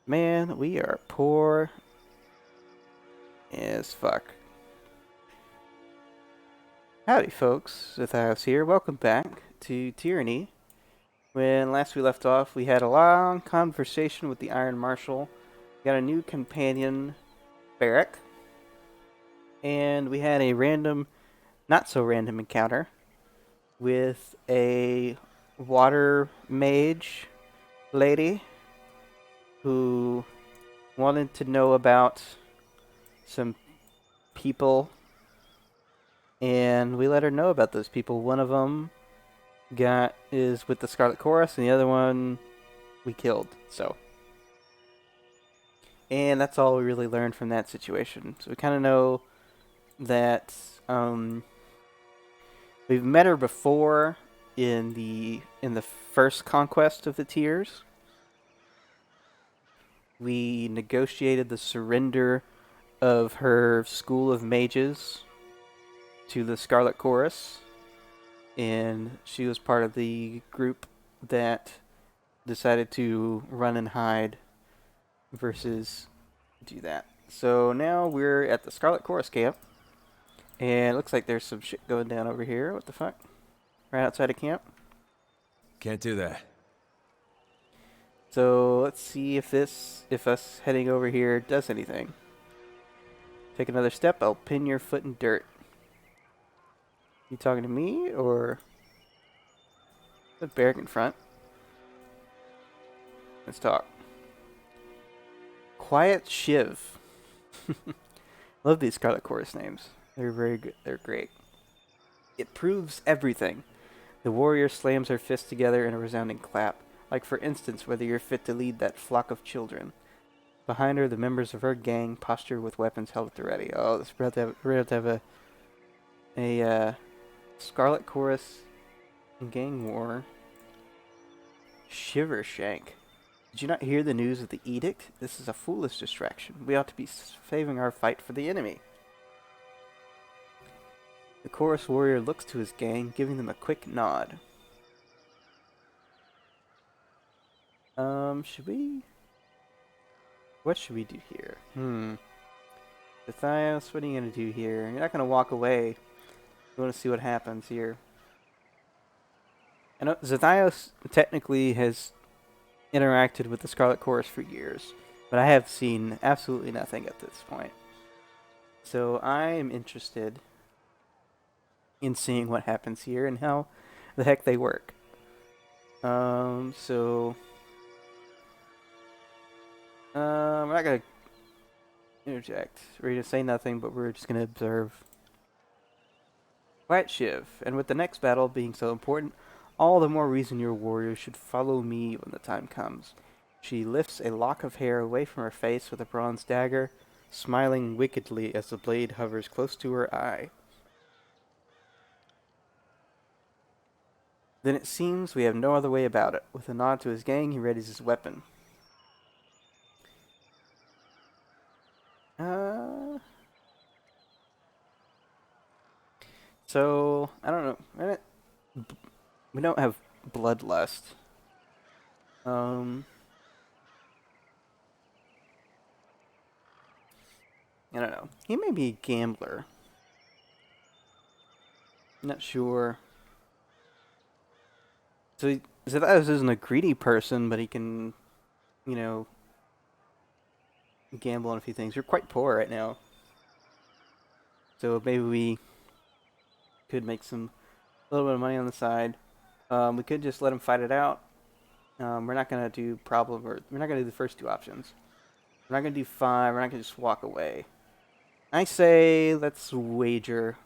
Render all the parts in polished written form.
Man, we are poor as fuck. Howdy, folks. Zethios here. Welcome back to Tyranny. When last we left off, we had a long conversation with the Iron Marshal. We got a new companion, Barrack. And we had a random, not so random encounter with a water mage lady who wanted to know about some people, and we let her know about those people. One of them is with the Scarlet Chorus, and the other one we killed. And that's all we really learned from that situation. So we kind of know that we've met her before in the first conquest of the Tears. We negotiated the surrender of her school of mages to the Scarlet Chorus, and she was part of the group that decided to run and hide versus do that. So now we're at the Scarlet Chorus camp, and it looks like there's some shit going down over here. What the fuck? Right outside of camp. Can't do that. So let's see if us heading over here does anything. Take another step, I'll pin your foot in dirt. You talking to me or the barrack in front? Let's talk. Quiet Shiv. Love these Scarlet Chorus names. They're very good. They're great. It proves everything. The warrior slams her fists together in a resounding clap, like for instance whether you're fit to lead that flock of children. Behind her, the members of her gang posture with weapons held at the ready. Oh, we're about to have a Scarlet Chorus gang war. Shiver Shank. Did you not hear the news of the edict? This is a foolish distraction. We ought to be saving our fight for the enemy. The chorus warrior looks to his gang, giving them a quick nod. Should we... What should we do here? Zethios, what are you going to do here? You're not going to walk away. You want to see what happens here. I know Zethios technically has interacted with the Scarlet Chorus for years, but I have seen absolutely nothing at this point. So I am interested in seeing what happens here and how the heck they work. We're not gonna interject. We're gonna say nothing, but we're just gonna observe. Quiet Shiv, and with the next battle being so important, all the more reason your warrior should follow me when the time comes. She lifts a lock of hair away from her face with a bronze dagger, smiling wickedly as the blade hovers close to her eye. Then it seems we have no other way about it. With a nod to his gang, he readies his weapon. So, I don't know. We don't have bloodlust. I don't know. He may be a gambler. Not sure. So Zethios isn't a greedy person, but he can, you know, gamble on a few things. We're quite poor right now. So maybe we could make a little bit of money on the side. We could just let him fight it out. We're not gonna do we're not gonna do the first two options. We're not gonna do 5. We're not gonna just walk away. I say let's wager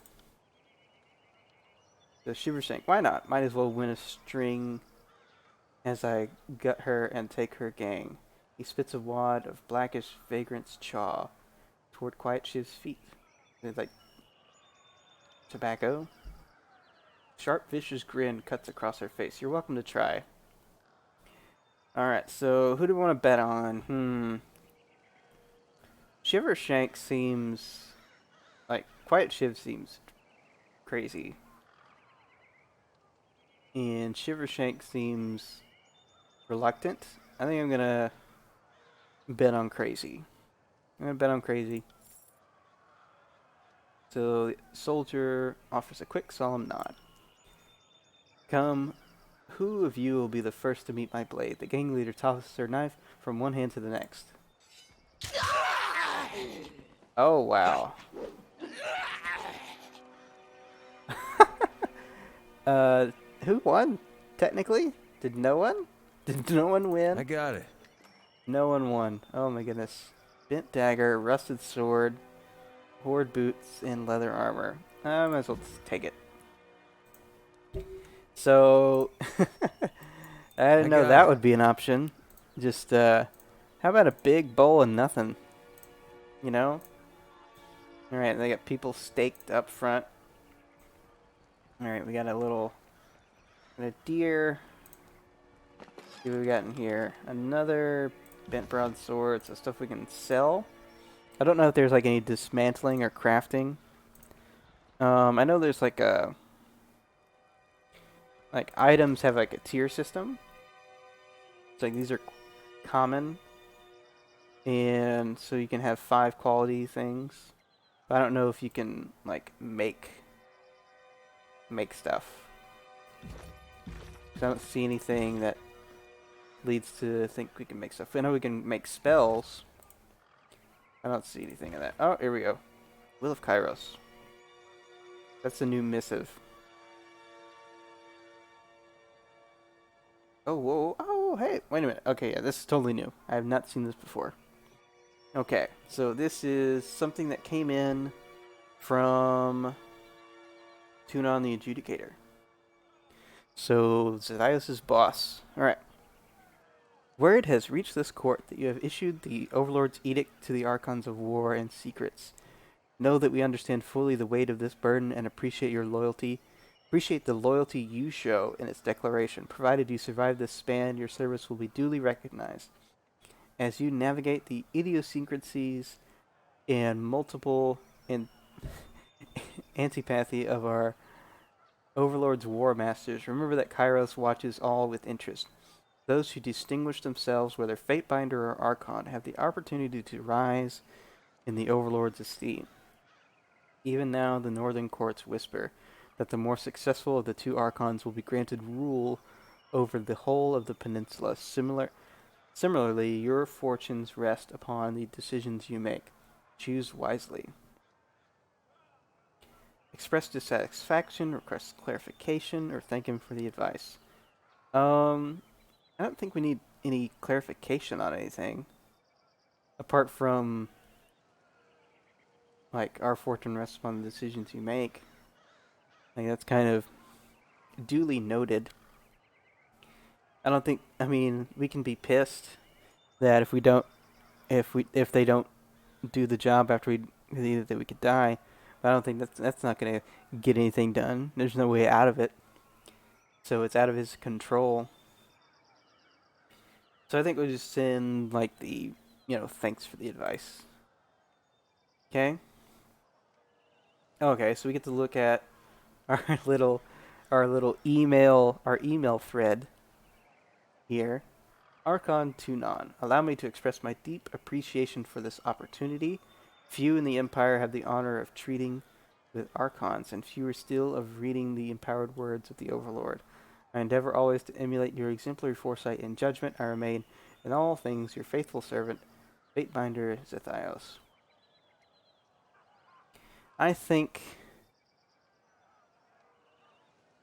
the Shiver Shank. Why not? Might as well win a string as I gut her and take her gang. He spits a wad of blackish vagrant's chaw toward Quiet Shiv's feet. It's like tobacco. Sharp, vicious grin cuts across her face. You're welcome to try. Alright, so who do we want to bet on? Shiver Shank seems... like, Quiet Shiv seems crazy. And Shiver Shank seems reluctant. I think I'm gonna bet on crazy. I'm gonna bet on crazy. So the soldier offers a quick, solemn nod. Come, who of you will be the first to meet my blade? The gang leader tosses her knife from one hand to the next. Oh, wow. Uh, who won? Technically? Did no one? Did no one I win? got it. No one won. Oh my goodness. Bent dagger, rusted sword, horde boots, and leather armor. I might as well just take it. So, I I didn't know got that it. would be an option. Just, how about a big bowl and nothing? You know? Alright, they got people staked up front. Alright, we got a deer. See what we got in here. Another bent broadsword, so stuff we can sell. I don't know if there's like any dismantling or crafting. I know there's like items have like a tier system. It's like these are common, and so you can have 5 quality things. But I don't know if you can like make stuff. So I don't see anything that leads to think we can make stuff. I know we can make spells. I don't see anything of that. Oh, here we go. Will of Kairos. That's a new missive. Oh, whoa, oh, hey, wait a minute. Okay, yeah, this is totally new. I have not seen this before. Okay, so this is something that came in from Tunon the Adjudicator. So, Zethios' boss. Alright. Word has reached this court that you have issued the Overlord's edict to the Archons of War and Secrets. Know that we understand fully the weight of this burden and appreciate your loyalty. Appreciate the loyalty you show in its declaration. Provided you survive this span, your service will be duly recognized. As you navigate the idiosyncrasies and multiple antipathy of our Overlord's war masters, remember that Kairos watches all with interest. Those who distinguish themselves, whether Fatebinder or Archon, have the opportunity to rise in the Overlord's esteem. Even now, the northern courts whisper that the more successful of the 2 Archons will be granted rule over the whole of the peninsula. Similarly, your fortunes rest upon the decisions you make. Choose wisely. Express dissatisfaction, request clarification, or thank him for the advice. I don't think we need any clarification on anything. Apart from, like, our fortune rests upon the decisions you make. Like, that's kind of duly noted. I mean, we can be pissed that if they don't do the job after that we could die. But I don't think that's not gonna get anything done. There's no way out of it. So it's out of his control. So I think we'll just send like thanks for the advice. Okay. Okay, so we get to look at our little email thread here. Archon Tunon, allow me to express my deep appreciation for this opportunity. Few in the Empire have the honor of treating with Archons, and fewer still of reading the empowered words of the Overlord. I endeavor always to emulate your exemplary foresight and judgment. I remain, in all things, your faithful servant, Fatebinder Zethios. I think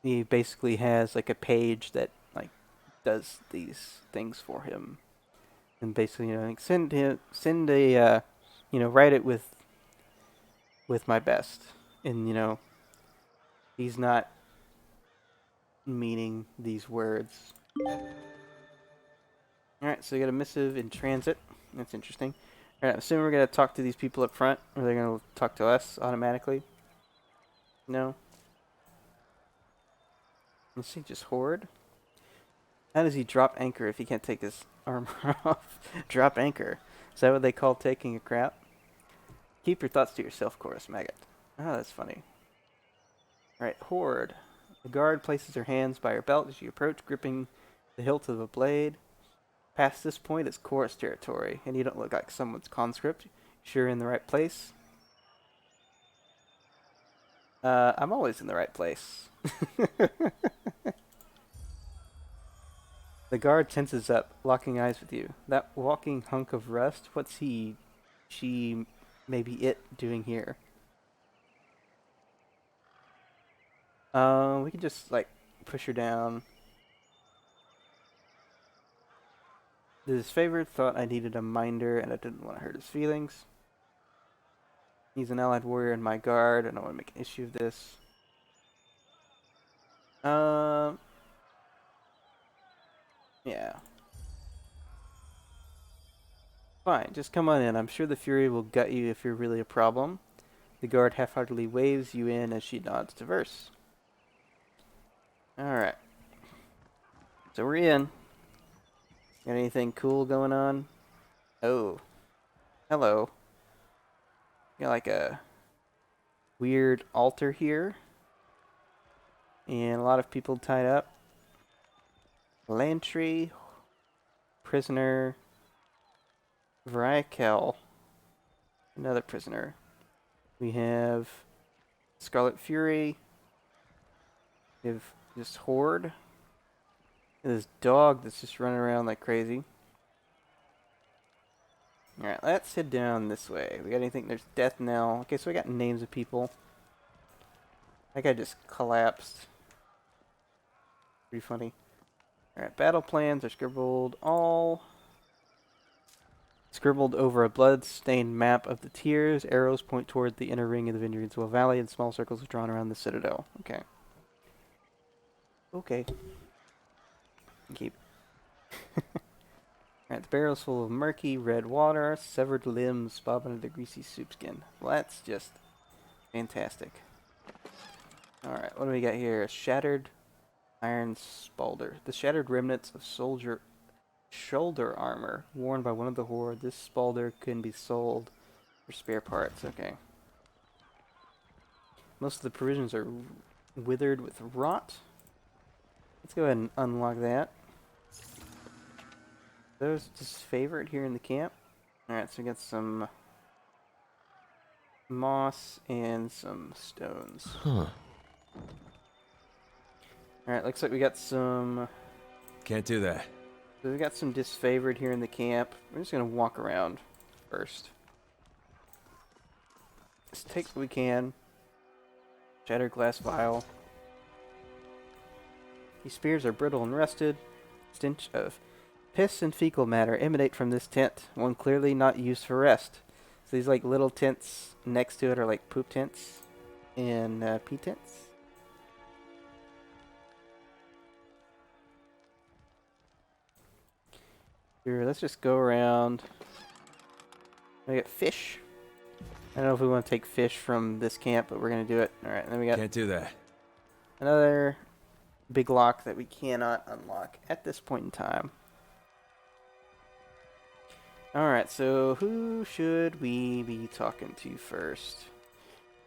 he basically has like a page that like does these things for him, and basically like send a write it with my best, and he's not meaning these words. Alright, so we got a missive in transit. That's interesting. Alright, I'm assuming we're going to talk to these people up front, or they're going to talk to us automatically. No? Let's see, just Horde? How does he drop anchor if he can't take his armor off? Drop anchor. Is that what they call taking a crap? Keep your thoughts to yourself, Chorus Maggot. Oh, that's funny. Alright, Horde. The guard places her hands by her belt as you approach, gripping the hilt of a blade. Past this point, it's chorus territory, and you don't look like someone's conscript. Sure, in the right place. I'm always in the right place. The guard tenses up, locking eyes with you. That walking hunk of rust, what's he, she, maybe it doing here? We can just, like, push her down. His favorite thought I needed a minder, and I didn't want to hurt his feelings. He's an allied warrior in my guard, and I don't want to make an issue of this. Yeah. Fine, just come on in. I'm sure the Fury will gut you if you're really a problem. The guard half-heartedly waves you in as she nods to Verse. Alright. So we're in. Got anything cool going on? Oh. Hello. Got like a weird altar here. And a lot of people tied up. Lantry. Prisoner. Vryakel. Another prisoner. We have Scarlet Fury. We have this horde. And this dog that's just running around like crazy. Alright, let's head down this way. We got anything? There's Death Knell. Okay, so we got names of people. That guy just collapsed. Pretty funny. Alright, battle plans are scribbled over a blood-stained map of the tiers. Arrows point toward the inner ring of the Vineyards Valley, and small circles are drawn around the citadel. Okay. Okay. Keep. Alright, the barrel's full of murky red water, severed limbs bobbing into greasy soup skin. Well, that's just fantastic. Alright, what do we got here? A shattered iron Spaulder. The shattered remnants of shoulder armor worn by one of the horde. This Spaulder can be sold for spare parts. Okay. Most of the provisions are withered with rot. Let's go ahead and unlock that. Those just favorite here in the camp. Alright, so we got some moss and some stones. Huh. Alright, looks like we got some... Can't do that. So we got some disfavored here in the camp. We're just going to walk around first. Let's take what we can. Shattered glass vial. These spears are brittle and rusted. Stench of piss and fecal matter emanate from this tent, one clearly not used for rest. So these like little tents next to it are like poop tents and pee tents. Here, let's just go around. We got fish. I don't know if we want to take fish from this camp, but we're going to do it. Alright, and then we got... Can't do that. Another big lock that we cannot unlock at this point in time. Alright, so who should we be talking to first?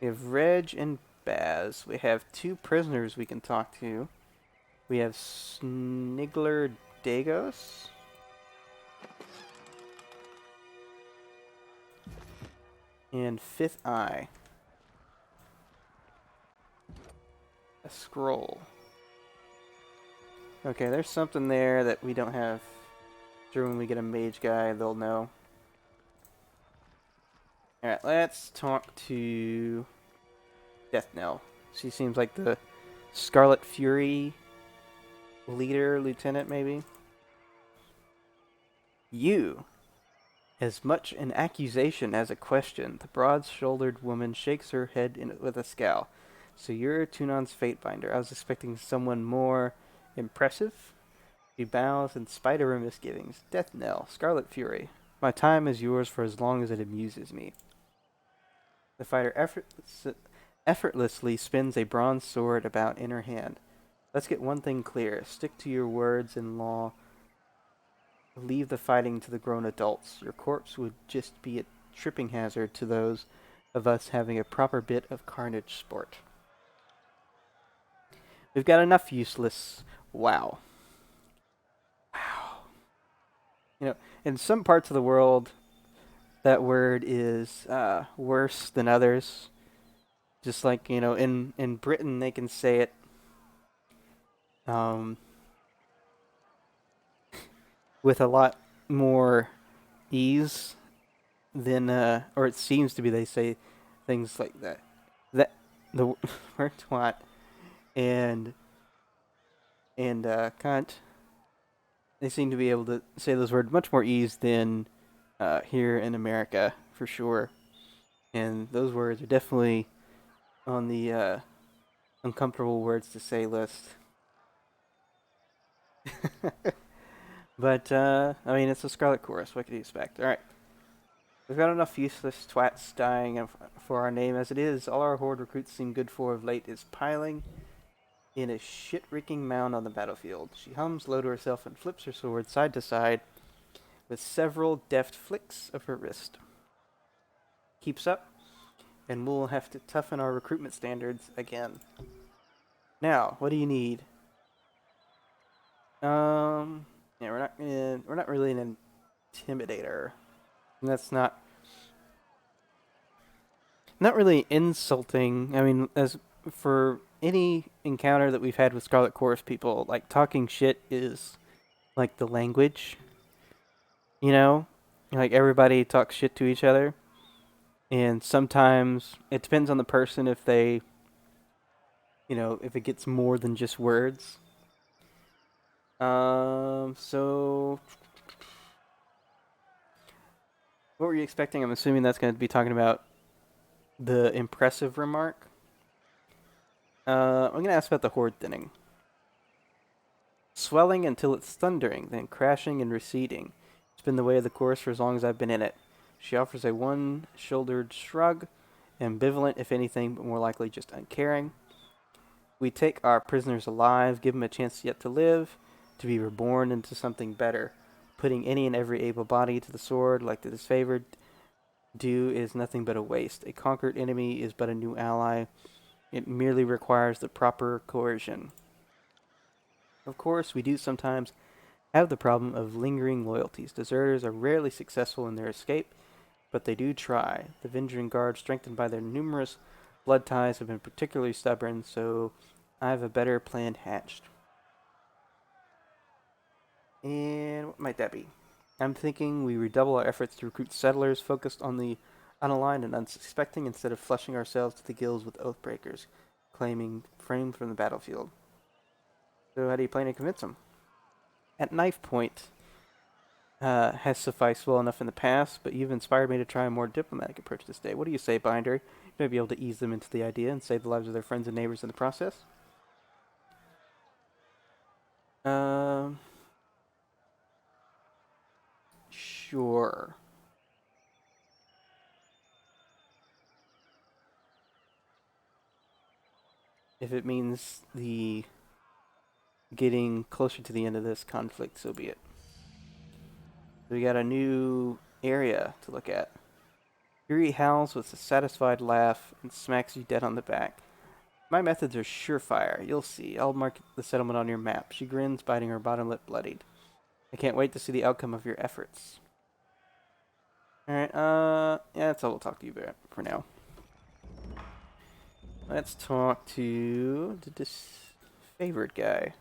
We have Reg and Baz. We have two prisoners we can talk to. We have Snigler Dagos. And Fifth Eye. A scroll. Okay, there's something there that we don't have. Sure, when we get a mage guy, they'll know. Alright, let's talk to Death Knell. She seems like the Scarlet Fury leader, lieutenant, maybe. You. As much an accusation as a question, the broad-shouldered woman shakes her head with a scowl. So you're Tunon's Fatebinder. I was expecting someone more impressive. She bows in spite of her misgivings. Death Knell, Scarlet Fury. My time is yours for as long as it amuses me. The fighter effortlessly spins a bronze sword about in her hand. Let's get one thing clear. Stick to your words in law. Leave the fighting to the grown adults. Your corpse would just be a tripping hazard to those of us having a proper bit of carnage sport. We've got enough useless... Wow. In some parts of the world, that word is worse than others. Just like, in Britain, they can say it um, with a lot more ease than, or it seems to be, they say things like that. That the word twat and cunt, they seem to be able to say those words much more ease than here in America, for sure. And those words are definitely on the uncomfortable words to say list. But, I mean, it's a Scarlet Chorus. What could you expect? Alright. We've got enough useless twats dying for our name as it is. All our Horde recruits seem good for of late is piling in a shit-reeking mound on the battlefield. She hums low to herself and flips her sword side to side with several deft flicks of her wrist. Keeps up, and we'll have to toughen our recruitment standards again. Now, what do you need? Yeah, we're not really an intimidator. And that's not really insulting. I mean, as for any encounter that we've had with Scarlet Chorus people, like talking shit is like the language. Like everybody talks shit to each other, and sometimes it depends on the person if they, if it gets more than just words. So what were you expecting? I'm assuming that's going to be talking about the impressive remark. I'm going to ask about the horde thinning. Swelling until it's thundering, then crashing and receding. It's been the way of the course for as long as I've been in it. She offers a one-shouldered shrug, ambivalent if anything, but more likely just uncaring. We take our prisoners alive, give them a chance yet to live, to be reborn into something better. Putting any and every able body to the sword, like the disfavored do, is nothing but a waste. A conquered enemy is but a new ally. It merely requires the proper coercion. Of course, we do sometimes have the problem of lingering loyalties. Deserters are rarely successful in their escape, but they do try. The Vengeance Guard, strengthened by their numerous blood ties, have been particularly stubborn, so I have a better plan hatched. And what might that be? I'm thinking we redouble our efforts to recruit settlers focused on the unaligned and unsuspecting instead of flushing ourselves to the gills with oathbreakers, claiming framed from the battlefield. So how do you plan to convince them? At knife point has sufficed well enough in the past, but you've inspired me to try a more diplomatic approach this day. What do you say, Binder? You may be able to ease them into the idea and save the lives of their friends and neighbors in the process. Sure. If it means the getting closer to the end of this conflict, so be it. We got a new area to look at. Fury howls with a satisfied laugh and smacks you dead on the back. My methods are surefire. You'll see. I'll mark the settlement on your map. She grins, biting her bottom lip bloodied. I can't wait to see the outcome of your efforts. Alright, yeah, that's all we'll talk to you about for now. Let's talk to the disfavored guy.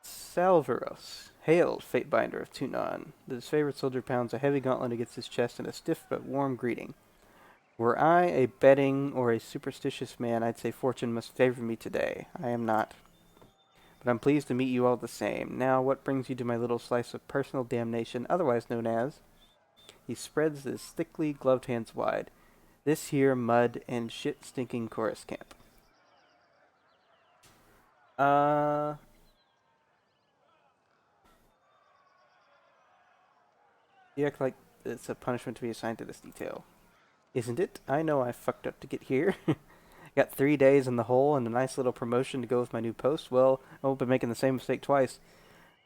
Salvaros. Hail, Fatebinder of Tunon. The disfavored soldier pounds a heavy gauntlet against his chest in a stiff but warm greeting. Were I a betting or a superstitious man, I'd say fortune must favor me today. I am not. But I'm pleased to meet you all the same. Now, what brings you to my little slice of personal damnation, otherwise known as... He spreads his thickly gloved hands wide. This here mud and shit-stinking chorus camp. You act like it's a punishment to be assigned to this detail. Isn't it? I know I fucked up to get here. Got 3 days in the hole and a nice little promotion to go with my new post. Well, I won't be making the same mistake twice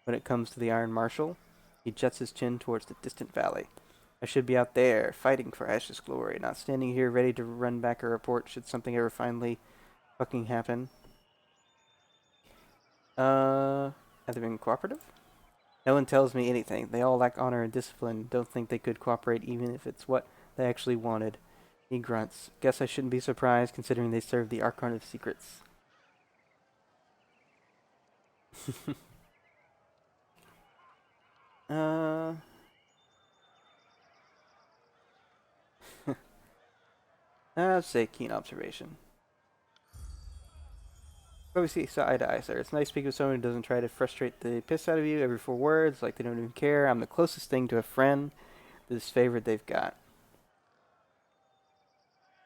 when it comes to the Iron Marshal. He juts his chin towards the distant valley. I should be out there, fighting for Ash's glory, not standing here ready to run back a report should something ever finally fucking happen. Have they been cooperative? No one tells me anything. They all lack honor and discipline. Don't think they could cooperate even if it's what they actually wanted. He grunts. Guess I shouldn't be surprised considering they serve the Archon of Secrets. uh... I'd say keen observation. But we see eye to eye, sir. It's nice speaking with someone who doesn't try to frustrate the piss out of you every 4 words, like they don't even care. I'm the closest thing to a friend, this favorite they've got.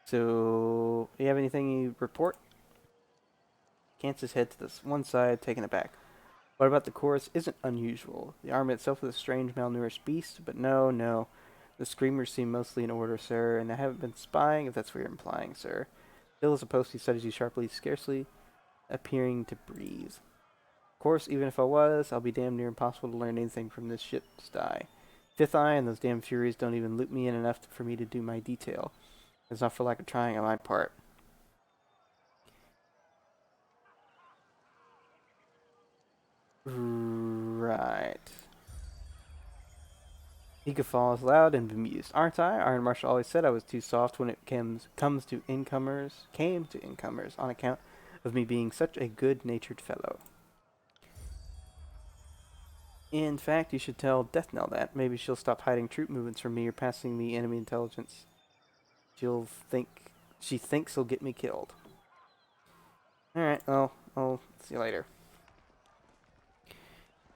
So, you have anything you report? Cants his head to this one side, taken aback. What about the chorus isn't unusual. The army itself is a strange, malnourished beast, but no. The screamers seem mostly in order, sir, and I haven't been spying, if that's what you're implying, sir. Still as a post, he studies you sharply, scarcely appearing to breathe. Of course, even if I was, I'll be damn near impossible to learn anything from this ship's die. Fifth Eye and those damn Furies don't even loop me in enough for me to do my detail. It's not for lack of trying on my part. Right. He guffaws loud and bemused. Aren't I? Iron Marshal always said I was too soft when it comes to incomers. Came to incomers on account of me being such a good-natured fellow. In fact, you should tell Death Knell that. Maybe she'll stop hiding troop movements from me or passing me enemy intelligence. She thinks he'll get me killed. Alright, well, I'll see you later.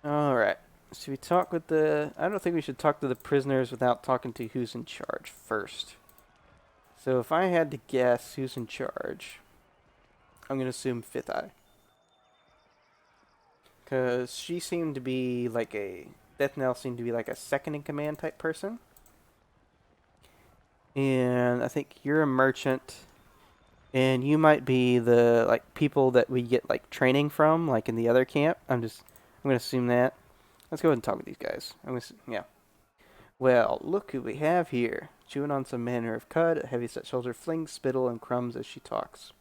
Alright. Should we talk with the... I don't think we should talk to the prisoners without talking to who's in charge first. So if I had to guess who's in charge, I'm going to assume Fifth Eye. Because she seemed to be like a... Death Knell seemed to be like a second-in-command type person. And I think you're a merchant. And you might be the like people that we get like training from, like in the other camp. I'm gonna assume that. Let's go ahead and talk with these guys. Yeah. Well, look who we have here. Chewing on some manner of cud, a heavy-set shoulder flings spittle and crumbs as she talks.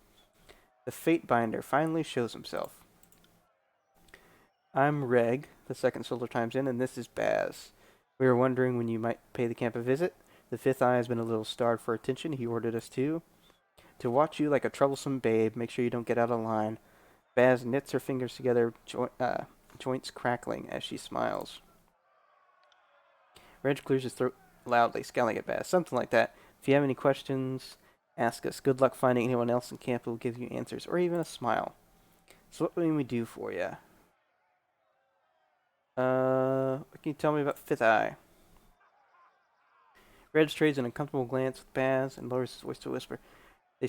The Fate Binder finally shows himself. I'm Reg, the second soldier chimes in, and this is Baz. We were wondering when you might pay the camp a visit. The Fifth Eye has been a little starved for attention. He ordered us to watch you like a troublesome babe. Make sure you don't get out of line. Baz knits her fingers together, joints crackling as she smiles. Reg clears his throat loudly, scowling at Baz. Something like that. If you have any questions, ask us. Good luck finding anyone else in camp who will give you answers, or even a smile. So what can we do for you? What can you tell me about Fifth Eye? Reg trades an uncomfortable glance with Baz and lowers his voice to a whisper. They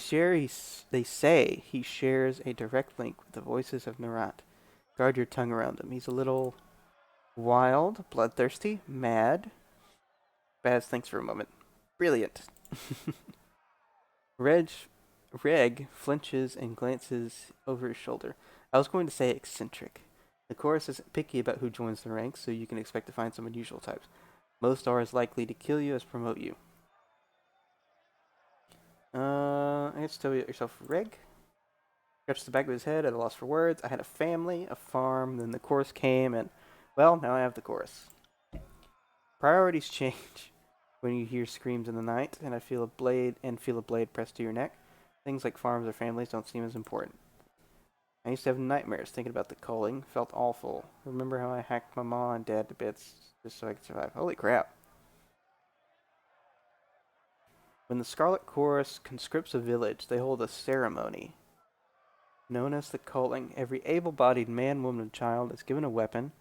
say he shares a direct link with the voices of Narat. Guard your tongue around him. He's a little wild, bloodthirsty, mad. Baz thinks for a moment. Brilliant. Reg flinches and glances over his shoulder. I was going to say eccentric. The chorus isn't picky about who joins the ranks, so you can expect to find some unusual types. Most are as likely to kill you as promote you. I guess tell you yourself, Reg. Scratches the back of his head at a loss for words. I had a family, a farm, then the chorus came, and, well, now I have the chorus. Priorities change when you hear screams in the night, and feel a blade pressed to your neck. Things like farms or families don't seem as important. I used to have nightmares thinking about the culling. Felt awful. Remember how I hacked my mom and dad to bits just so I could survive? Holy crap. When the Scarlet Chorus conscripts a village, they hold a ceremony known as the culling. Every able-bodied man, woman, and child is given a weapon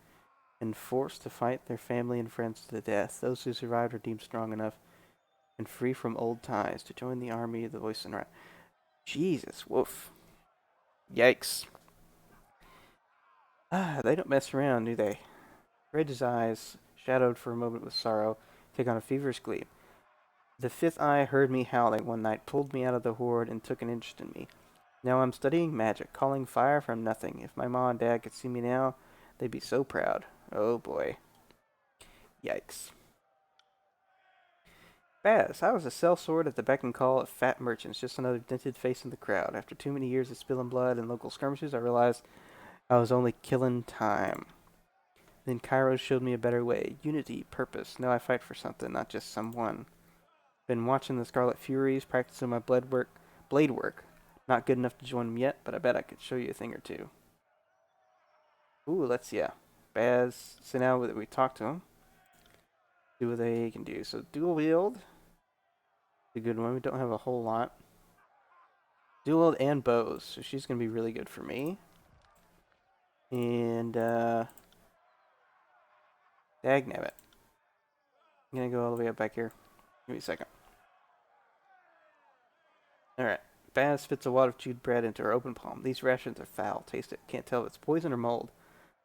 and forced to fight their family and friends to the death. Those who survived are deemed strong enough and free from old ties to join the army of the voice and right. Jesus, woof. Yikes. They don't mess around, do they? Reg's eyes, shadowed for a moment with sorrow, take on a feverish gleam. The Fifth Eye heard me howling one night, pulled me out of the horde, and took an interest in me. Now I'm studying magic, calling fire from nothing. If my mom and dad could see me now, they'd be so proud. Oh boy. Yikes. Baz, I was a sellsword at the beck and call of fat merchants, just another dented face in the crowd. After too many years of spilling blood and local skirmishes, I realized I was only killing time. Then Kairos showed me a better way. Unity, purpose. Now I fight for something, not just someone. Been watching the Scarlet Furies, practicing my blade work. Not good enough to join them yet, but I bet I could show you a thing or two. Ooh, let's see. Yeah. Baz, so now that we talked to him, do what they can do. So dual wield, a good one. We don't have a whole lot. Dual wield and bows, so she's gonna be really good for me. And dagnabbit. I'm gonna go all the way up back here. Give me a second. Alright. Baz fits a wad of chewed bread into her open palm. These rations are foul. Taste it. Can't tell if it's poison or mold.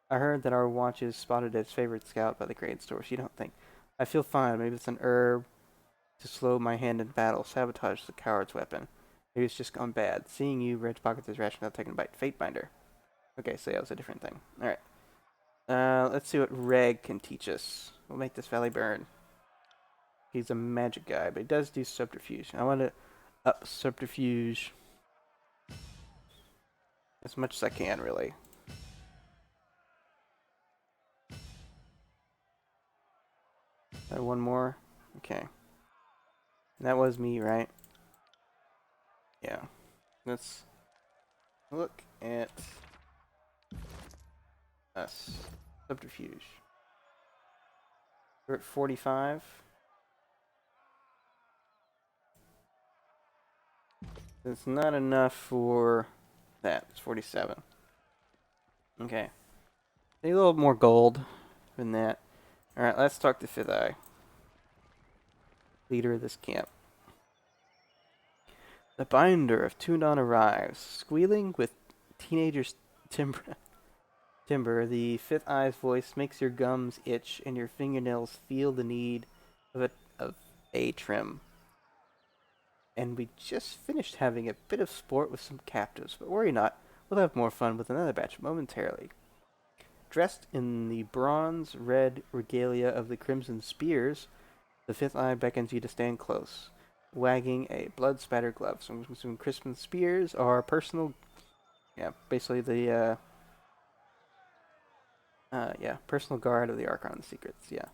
I heard that our watch is spotted as favorite scout by the grain store. She don't think. I feel fine. Maybe it's an herb to slow my hand in battle. Sabotage the coward's weapon. Maybe it's just gone bad. Seeing you, Red pockets his ration without taking a bite. Fate binder. Okay, so that was a different thing. Alright. Let's see what Reg can teach us. We'll make this valley burn. He's a magic guy, but he does do subterfuge. I want to up subterfuge as much as I can, really. One more. Okay. And that was me, right? Yeah. Let's look at us. Subterfuge. We're at 45. It's not enough for that. It's 47. Okay. Need a little more gold than that. Alright, let's talk to Fifth Eye, leader of this camp. The binder of Tunon arrives, squealing with teenagers' timber. The Fifth Eye's voice makes your gums itch and your fingernails feel the need of a trim. And we just finished having a bit of sport with some captives, but worry not, we'll have more fun with another batch momentarily. Dressed in the bronze-red regalia of the Crimson Spears, the Fifth Eye beckons you to stand close, wagging a blood-spattered glove. So some Crimson Spears are personal, basically the, personal guard of the Archon Secrets, yeah.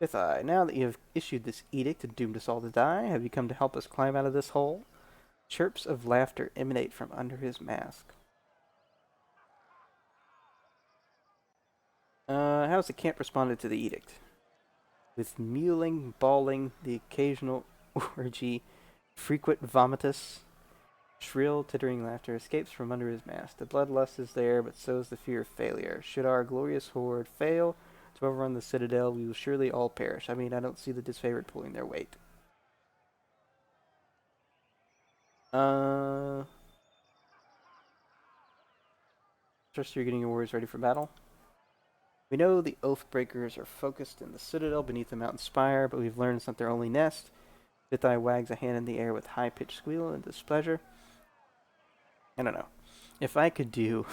Fifth Eye, now that you have issued this edict and doomed us all to die, have you come to help us climb out of this hole? Chirps of laughter emanate from under his mask. How's the camp responded to the edict? With mewling, bawling, the occasional orgy, frequent vomitus, shrill, tittering laughter escapes from under his mask. The bloodlust is there, but so is the fear of failure. Should our glorious horde fail to overrun the citadel, we will surely all perish. I mean, I don't see the disfavored pulling their weight. Trust you're getting your warriors ready for battle. We know the Oathbreakers are focused in the citadel beneath the mountain spire, but we've learned it's not their only nest. Fifth Eye wags a hand in the air with high-pitched squeal and displeasure. I don't know. If I could do,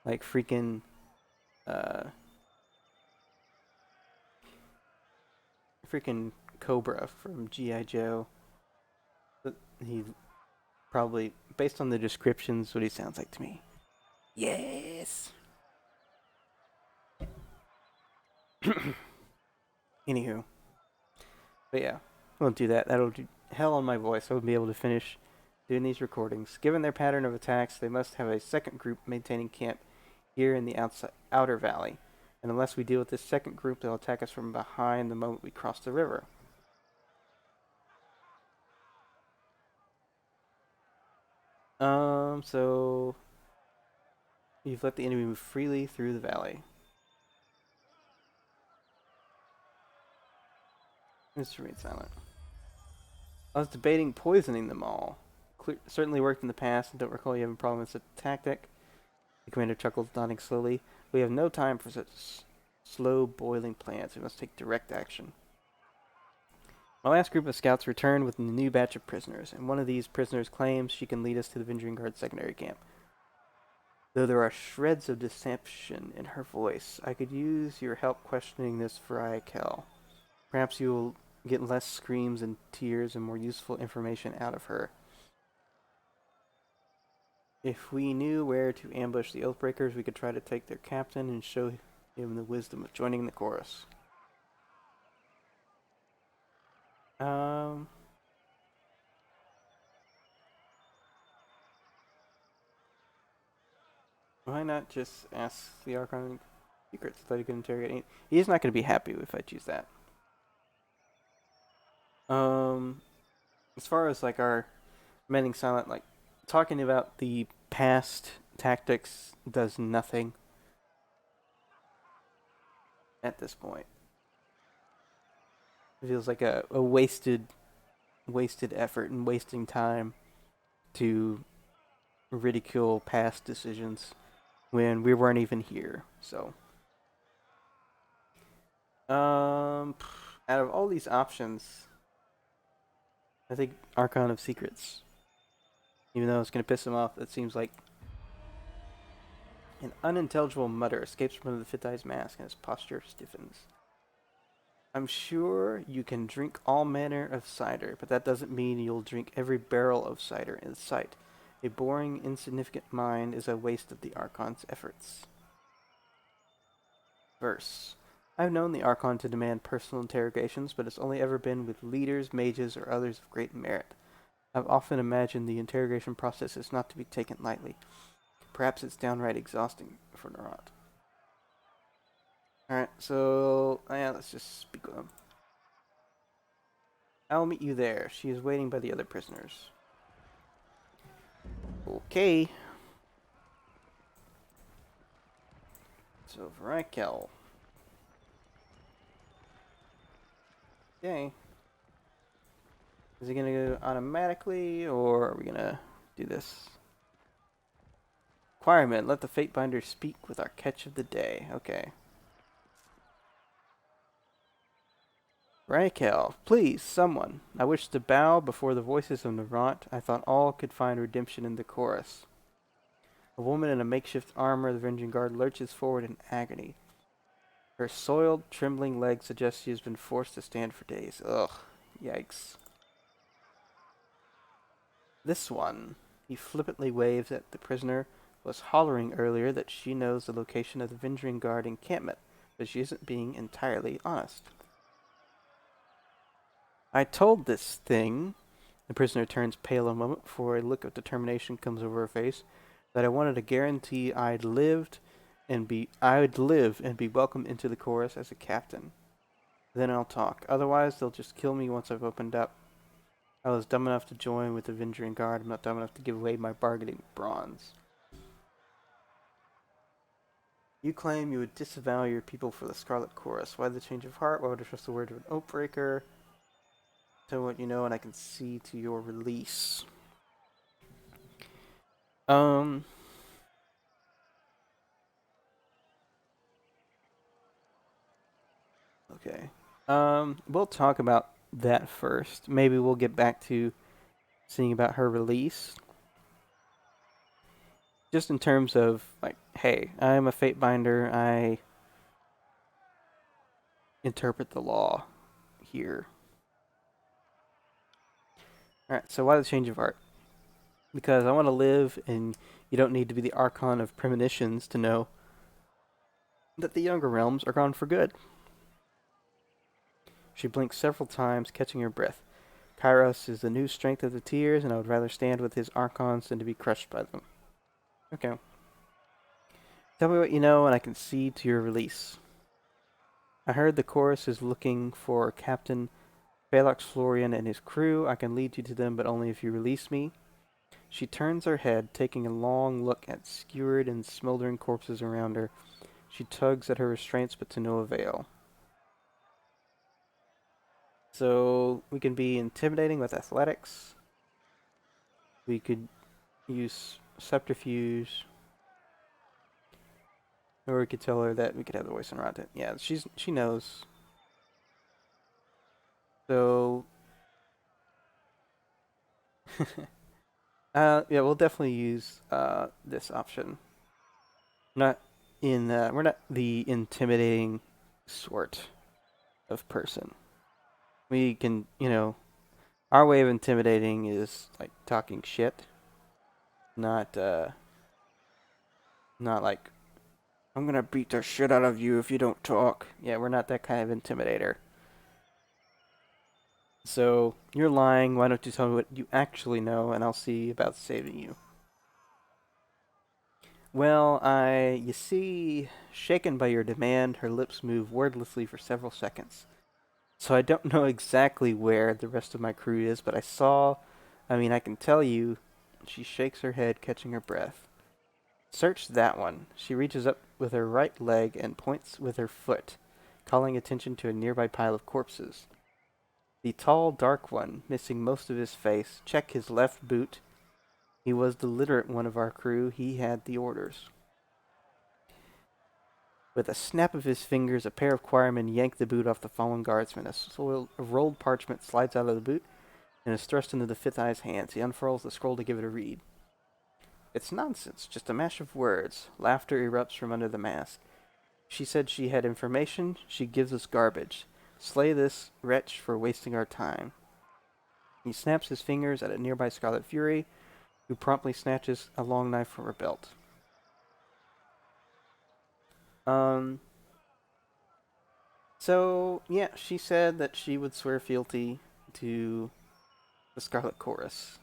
like, freaking, Cobra from G.I. Joe, he probably, based on the descriptions, what he sounds like to me. Yes! Anywho. But yeah, I won't do that. That'll do hell on my voice. I wouldn't be able to finish doing these recordings. Given their pattern of attacks, they must have a second group maintaining camp here in the outer valley. And unless we deal with this second group, they'll attack us from behind the moment we cross the river. So you've let the enemy move freely through the valley. Mr. Reed silent. I was debating poisoning them all. Certainly worked in the past, and don't recall you having a problem with such a tactic. The commander chuckled, nodding slowly. We have no time for such slow boiling plans. We must take direct action. My last group of scouts returned with a new batch of prisoners, and one of these prisoners claims she can lead us to the Vindrian Guard secondary camp. Though there are shreds of deception in her voice, I could use your help questioning this Vriakel. Perhaps you will get less screams and tears and more useful information out of her. If we knew where to ambush the Oathbreakers, we could try to take their captain and show him the wisdom of joining the chorus. Why not just ask the Archon secrets? I thought he could interrogate. He's not going to be happy if I choose that. As far as like our remaining silent, like talking about the past tactics does nothing at this point. It feels like a wasted effort and wasting time to ridicule past decisions when we weren't even here. So, out of all these options, I think Archon of Secrets, even though it's going to piss him off, that seems like an unintelligible mutter escapes from under the fifth eye's mask and his posture stiffens. I'm sure you can drink all manner of cider, but that doesn't mean you'll drink every barrel of cider in sight. A boring, insignificant mind is a waste of the Archon's efforts. Verse. I've known the Archon to demand personal interrogations, but it's only ever been with leaders, mages, or others of great merit. I've often imagined the interrogation process is not to be taken lightly. Perhaps it's downright exhausting for Narot. Alright, so, yeah, let's just speak with him. I'll meet you there. She is waiting by the other prisoners. Okay. So, Vrakel. Okay. Is he gonna go automatically, or are we gonna do this? Requirement, let the Fatebinder speak with our catch of the day. Okay. Vrakel, please, someone. I wish to bow before the voices of Narant. I thought all could find redemption in the chorus. A woman in a makeshift armor of the Avenging Guard lurches forward in agony. Her soiled, trembling leg suggests she has been forced to stand for days. Ugh. Yikes. This one. He flippantly waves at the prisoner, was hollering earlier that she knows the location of the Avenging Guard encampment, but she isn't being entirely honest. I told this thing, the prisoner turns pale a moment before a look of determination comes over her face, that I wanted to guarantee I'd live and be welcomed into the chorus as a captain. Then I'll talk. Otherwise, they'll just kill me once I've opened up. I was dumb enough to join with the Avenging Guard. I'm not dumb enough to give away my bargaining bronze. You claim you would disavow your people for the Scarlet Chorus. Why the change of heart? Why would I trust the word of an Oathbreaker? Tell me what you know and I can see to your release. Okay. We'll talk about that first. Maybe we'll get back to seeing about her release. Just in terms of, like, hey, I'm a Fatebinder. I interpret the law here. Alright, so why the change of heart? Because I want to live, and you don't need to be the Archon of Premonitions to know that the younger realms are gone for good. She blinks several times, catching her breath. Kairos is the new strength of the Tears, and I would rather stand with his Archons than to be crushed by them. Okay. Tell me what you know, and I can see to your release. I heard the chorus is looking for Captain Balox Florian and his crew. I can lead you to them, but only if you release me. She turns her head, taking a long look at skewered and smoldering corpses around her. She tugs at her restraints, but to no avail. So we can be intimidating with athletics. We could use subterfuge. Or we could tell her that we could have the voice around it. Yeah, she knows. So yeah, we'll definitely use this option. Not in we're not the intimidating sort of person. We can, our way of intimidating is like talking shit, not Not like, I'm gonna beat the shit out of you if you don't talk. Yeah, we're not that kind of intimidator. So, you're lying. Why don't you tell me what you actually know, and I'll see about saving you. Well, you see, shaken by your demand, her lips move wordlessly for several seconds. So I don't know exactly where the rest of my crew is, but I can tell you. She shakes her head, catching her breath. Search that one. She reaches up with her right leg and points with her foot, calling attention to a nearby pile of corpses. The tall, dark one, missing most of his face, check his left boot. He was the literate one of our crew. He had the orders. With a snap of his fingers, a pair of choirmen yank the boot off the fallen guardsman. A rolled parchment slides out of the boot and is thrust into the fifth eye's hands. He unfurls the scroll to give it a read. It's nonsense, just a mash of words. Laughter erupts from under the mask. She said she had information. She gives us garbage. Slay this wretch for wasting our time. He snaps his fingers at a nearby Scarlet Fury, who promptly snatches a long knife from her belt. Um, So, yeah, she said that she would swear fealty to the Scarlet Chorus.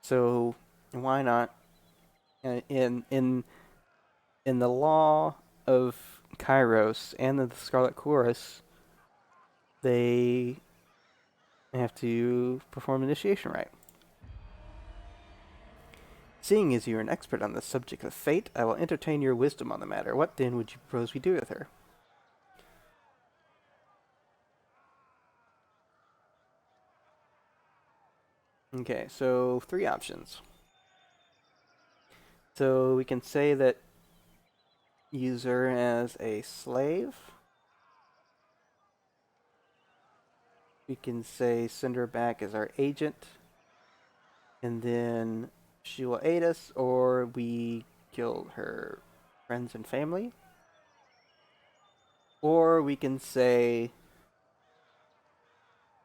So, why not? In the law of Kairos and the Scarlet Chorus, they have to perform initiation rite. Seeing as you're an expert on the subject of fate, I will entertain your wisdom on the matter. What then would you propose we do with her? Okay, so 3 options. So we can say that use her as a slave. We can say send her back as our agent, and then she will aid us, or we kill her friends and family. Or we can say,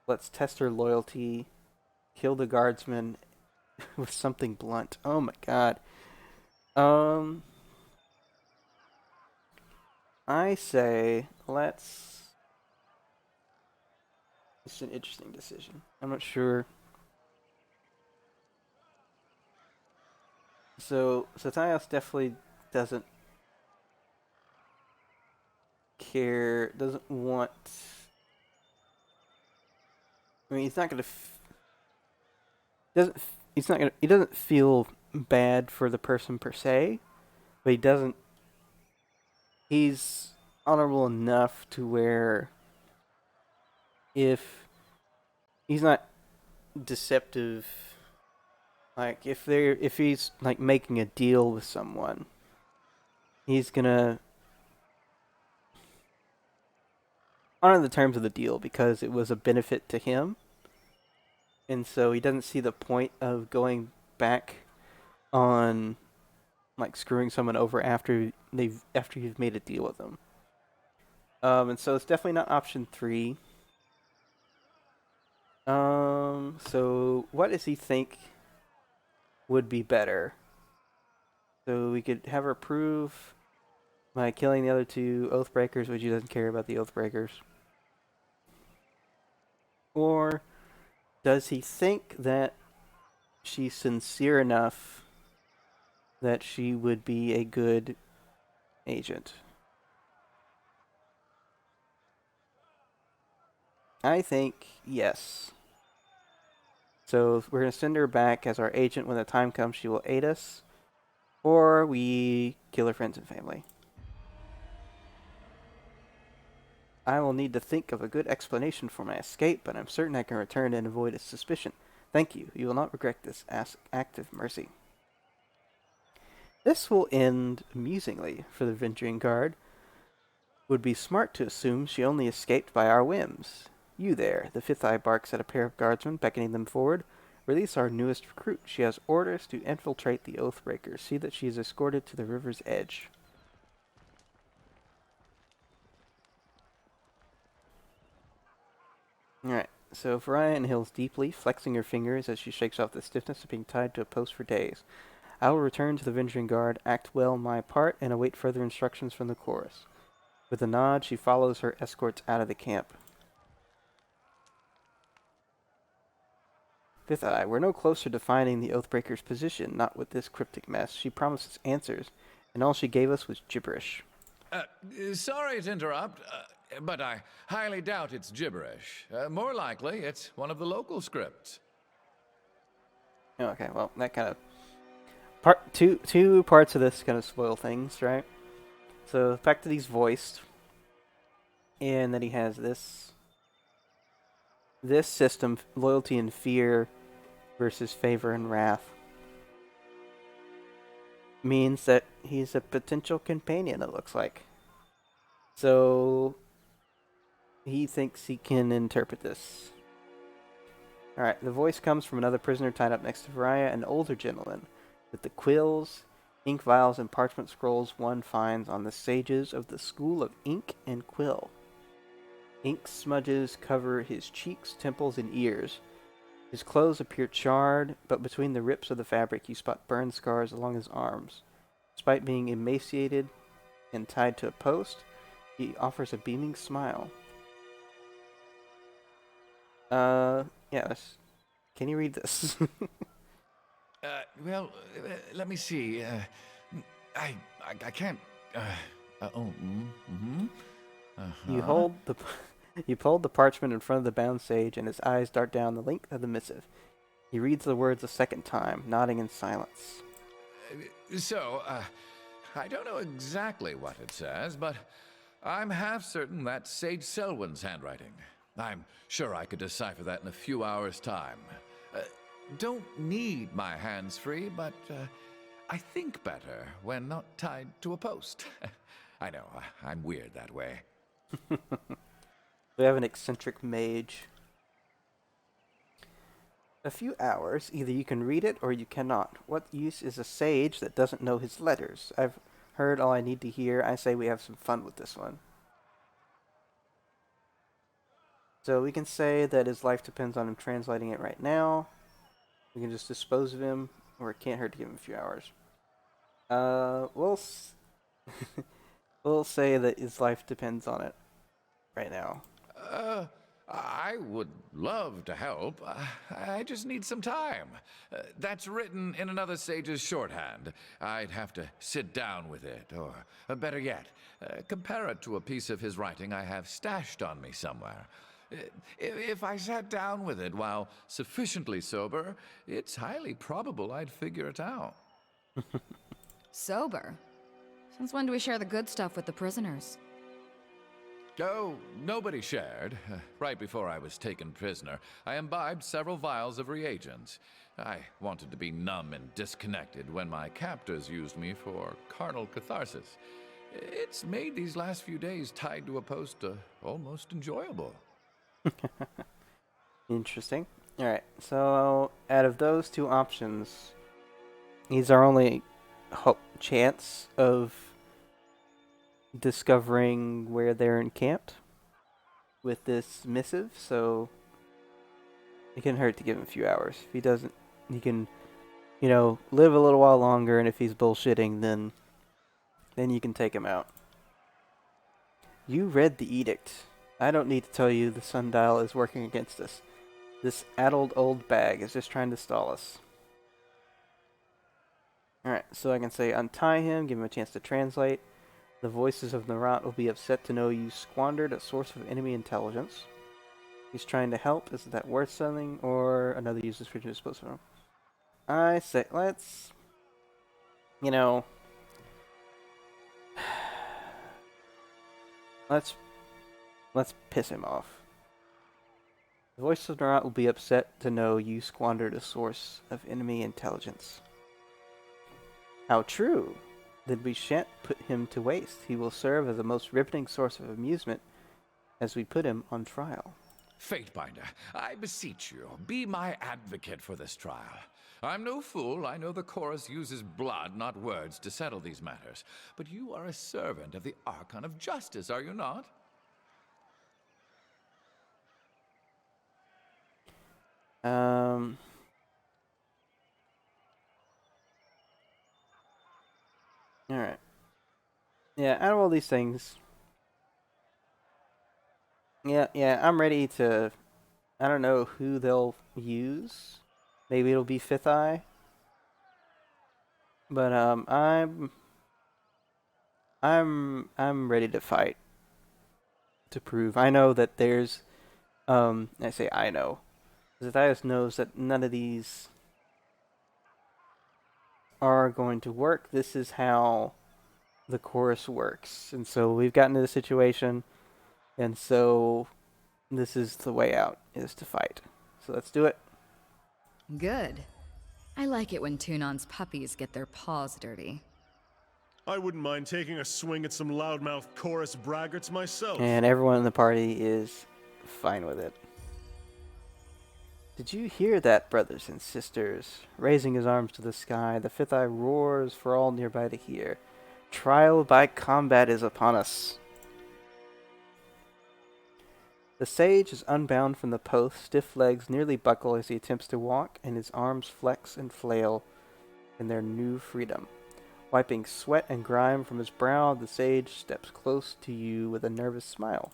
let's test her loyalty, kill the guardsman with something blunt. Oh my god. Um, I say let's. It's an interesting decision. I'm not sure. So Zethios definitely doesn't care, doesn't want. I mean, he's not gonna. Doesn't. He's not gonna. He doesn't feel bad for the person per se, but he doesn't. He's honorable enough to where if he's not deceptive, like if he's like making a deal with someone, he's gonna honor the terms of the deal because it was a benefit to him, and so he doesn't see the point of going back on like screwing someone over after you've made a deal with them. And so it's definitely not option 3. So what does he think would be better? So we could have her prove by killing the other 2 Oathbreakers, which he doesn't care about the Oathbreakers. Or does he think that she's sincere enough that she would be a good agent? I think yes. So we're going to send her back as our agent. When the time comes, she will aid us. Or we kill her friends and family. I will need to think of a good explanation for my escape, but I'm certain I can return and avoid a suspicion. Thank you. You will not regret this act of mercy. This will end amusingly for the venturing guard. Would be smart to assume she only escaped by our whims. You there, the fifth eye barks at a pair of guardsmen, beckoning them forward. Release our newest recruit. She has orders to infiltrate the Oathbreakers. See that she is escorted to the river's edge. Alright, so Varian inhales deeply, flexing her fingers as she shakes off the stiffness of being tied to a post for days. I will return to the Venturing Guard, act well my part, and await further instructions from the chorus. With a nod, she follows her escorts out of the camp. Fifth Eye, we're no closer to finding the Oathbreaker's position, not with this cryptic mess. She promised us answers, and all she gave us was gibberish. Sorry to interrupt, but I highly doubt it's gibberish. More likely, it's one of the local scripts. Okay, well, that kind of two parts of this kind of spoil things, right? So the fact that he's voiced, and that he has this system, loyalty and fear versus favor and wrath, means that he's a potential companion, it looks like. So he thinks he can interpret this. Alright, the voice comes from another prisoner tied up next to Variah, an older gentleman, with the quills, ink vials, and parchment scrolls one finds on the sages of the School of Ink and Quill. Ink smudges cover his cheeks, temples, and ears. His clothes appear charred, but between the rips of the fabric you spot burn scars along his arms. Despite being emaciated and tied to a post, he offers a beaming smile. Yes. Can you read this? Well, let me see. I can't. You hold the you pulled the parchment in front of the bound sage, and his eyes dart down the length of the missive. He reads the words a second time, nodding in silence. I don't know exactly what it says, but I'm half certain that's Sage Selwyn's handwriting. I'm sure I could decipher that in a few hours' time. Don't need my hands free, but I think better when not tied to a post. I know, I'm weird that way. We have an eccentric mage. A few hours, either you can read it or you cannot. What use is a sage that doesn't know his letters? I've heard all I need to hear. I say we have some fun with this one. So we can say that his life depends on him translating it right now. We can just dispose of him, or it can't hurt to give him a few hours. We'll say that his life depends on it right now. I would love to help. I just need some time. That's written in another sage's shorthand. I'd have to sit down with it, or better yet, compare it to a piece of his writing I have stashed on me somewhere. If I sat down with it while sufficiently sober, it's highly probable I'd figure it out. Sober? Since when do we share the good stuff with the prisoners? Oh, nobody shared. Right before I was taken prisoner, I imbibed several vials of reagents. I wanted to be numb and disconnected when my captors used me for carnal catharsis. It's made these last few days tied to a post almost enjoyable. Interesting. Alright, so out of those two options, he's our only chance of discovering where they're encamped with this missive, so it can hurt to give him a few hours. If he doesn't, he can, live a little while longer, and if he's bullshitting, then you can take him out. You read the edict. I don't need to tell you the sundial is working against us. This addled old bag is just trying to stall us. Alright, so I can say untie him, give him a chance to translate. The voices of Narat will be upset to know you squandered a source of enemy intelligence. He's trying to help. Is that worth something, or another useless creature to dispose of him? I say, let's piss him off. The voice of Narat will be upset to know you squandered a source of enemy intelligence. How true! Then we shan't put him to waste. He will serve as a most riveting source of amusement as we put him on trial. Fatebinder, I beseech you, be my advocate for this trial. I'm no fool. I know the chorus uses blood, not words, to settle these matters. But you are a servant of the Archon of Justice, are you not? Alright. Yeah, out of all these things, yeah, I'm ready to... I don't know who they'll use. Maybe it'll be Fifth Eye. But, I'm ready to fight. To prove. I know that there's... I say I know. Zethios knows that none of these are going to work. This is how the chorus works. And so we've gotten to the situation, and so this is the way out, is to fight. So let's do it. Good. I like it when Tunon's puppies get their paws dirty. I wouldn't mind taking a swing at some loudmouth chorus braggarts myself. And everyone in the party is fine with it. Did you hear that, brothers and sisters? Raising his arms to the sky, the Fifth Eye roars for all nearby to hear. Trial by combat is upon us. The sage is unbound from the post, stiff legs nearly buckle as he attempts to walk, and his arms flex and flail in their new freedom. Wiping sweat and grime from his brow, the sage steps close to you with a nervous smile.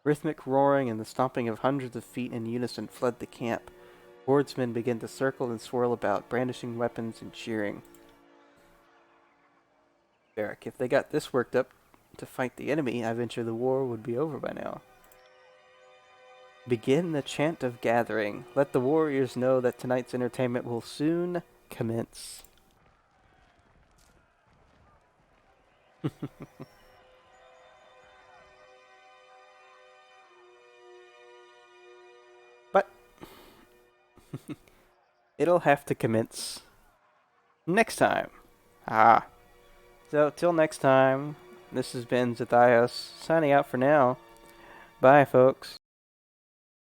Rhythmic roaring and the stomping of hundreds of feet in unison flood the camp. Wardsmen begin to circle and swirl about, brandishing weapons and cheering. Barrack, if they got this worked up to fight the enemy, I venture the war would be over by now. Begin the Chant of Gathering. Let the warriors know that tonight's entertainment will soon commence. But it'll have to commence next time. So till next time, this has been Zethios signing out for now. Bye, folks.